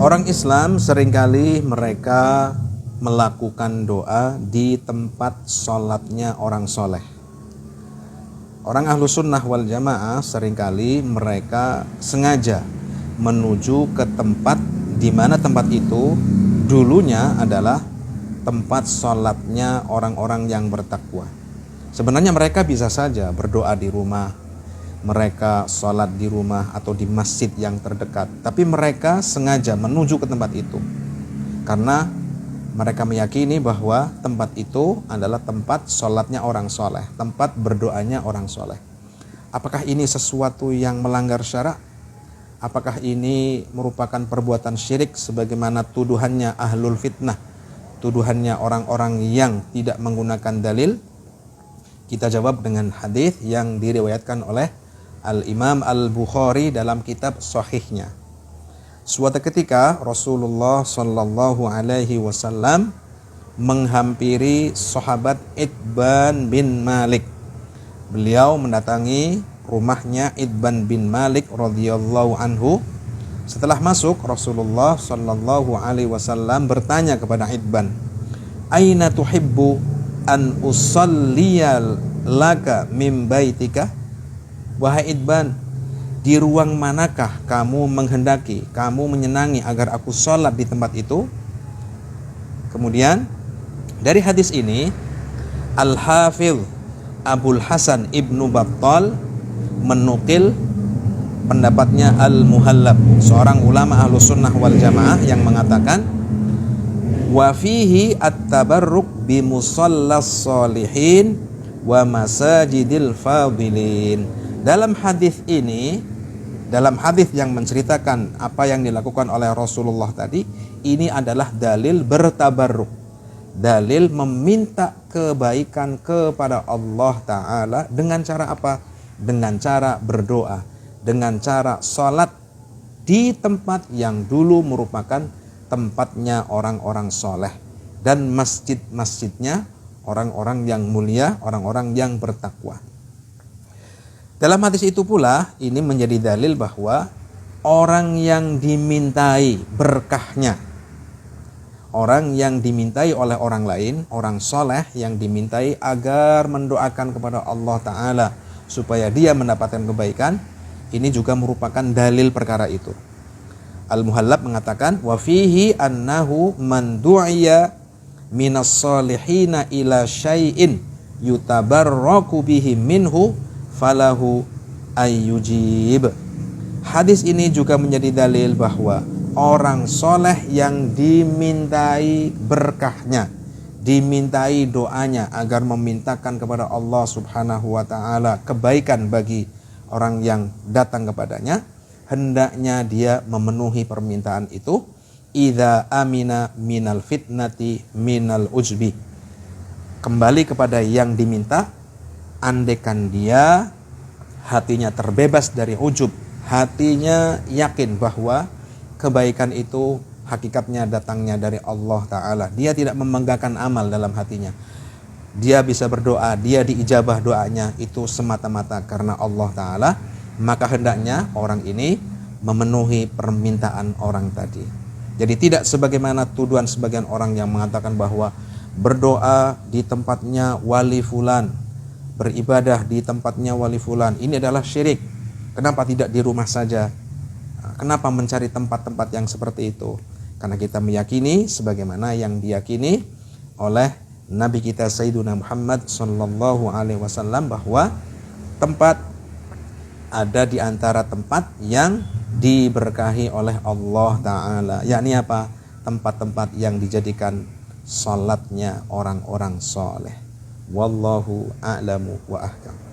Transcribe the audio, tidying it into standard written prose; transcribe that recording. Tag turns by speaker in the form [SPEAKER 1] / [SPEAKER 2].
[SPEAKER 1] Orang Islam seringkali mereka melakukan doa di tempat sholatnya orang soleh. Orang ahlu sunnah wal jamaah seringkali mereka sengaja menuju ke tempat di mana tempat itu dulunya adalah tempat sholatnya orang-orang yang bertakwa. Sebenarnya mereka bisa saja berdoa di rumah, mereka sholat di rumah atau di masjid yang terdekat, tapi mereka sengaja menuju ke tempat itu karena mereka meyakini bahwa tempat itu adalah tempat sholatnya orang soleh, tempat berdoanya orang soleh. Apakah ini sesuatu yang melanggar syara'? Apakah ini merupakan perbuatan syirik sebagaimana tuduhannya ahlul fitnah, tuduhannya orang-orang yang tidak menggunakan dalil? Kita jawab dengan hadis yang diriwayatkan oleh Al-Imam Al-Bukhari dalam kitab Sahihnya. Suatu ketika Rasulullah Shallallahu Alaihi Wasallam menghampiri sahabat Itban bin Malik. Beliau mendatangi rumahnya Itban bin Malik radhiyallahu anhu. Setelah masuk, Rasulullah Shallallahu Alaihi Wasallam bertanya kepada Itban, "Aina tuhibbu an usalliya laka min baitika?" Wahai Itban, di ruang manakah kamu menghendaki, kamu menyenangi agar aku sholat di tempat itu? Kemudian dari hadis ini Al-Hafidh Abul Hasan Ibnu Battal menukil pendapatnya Al-Muhallab, seorang ulama ahlu sunnah wal jamaah, yang mengatakan wa fihi at-tabarruk bi musallas sholihin wa masajidil fadilin. Dalam hadis ini, dalam hadis yang menceritakan apa yang dilakukan oleh Rasulullah tadi, ini adalah dalil bertabarruk, dalil meminta kebaikan kepada Allah Ta'ala dengan cara apa? Dengan cara berdoa, dengan cara sholat di tempat yang dulu merupakan tempatnya orang-orang soleh dan masjid-masjidnya orang-orang yang mulia, orang-orang yang bertakwa. Dalam hadis itu pula ini menjadi dalil bahwa orang yang dimintai berkahnya, orang yang dimintai oleh orang lain, orang soleh yang dimintai agar mendoakan kepada Allah Ta'ala supaya dia mendapatkan kebaikan, ini juga merupakan dalil perkara itu. Al-Muhallab mengatakan wa fihi annahu man du'iya minas solihina ila syai'in yutabarraku bihi minhu falahu ayyujib. Hadis ini juga menjadi dalil bahwa orang soleh yang dimintai berkahnya, dimintai doanya agar memintakan kepada Allah Subhanahu wa Ta'ala kebaikan bagi orang yang datang kepadanya, hendaknya dia memenuhi permintaan itu idza amina minal fitnati minal ujbi. Kembali kepada yang diminta, andekan dia hatinya terbebas dari ujub, hatinya yakin bahwa kebaikan itu hakikatnya datangnya dari Allah Ta'ala. Dia tidak memenggakkan amal dalam hatinya. Dia bisa berdoa, dia diijabah doanya itu semata-mata karena Allah Ta'ala. Maka hendaknya orang ini memenuhi permintaan orang tadi. Jadi tidak sebagaimana tuduhan sebagian orang yang mengatakan bahwa berdoa di tempatnya wali fulan, beribadah di tempatnya wali fulan, ini adalah syirik. Kenapa tidak di rumah saja? Kenapa mencari tempat-tempat yang seperti itu? Karena kita meyakini sebagaimana yang diyakini oleh Nabi kita Sayyiduna Muhammad sallallahu alaihi wasallam bahwa tempat ada di antara tempat yang diberkahi oleh Allah Ta'ala, yakni apa? Tempat-tempat yang dijadikan salatnya orang-orang soleh. Wallahu a'lamu wa ahkam.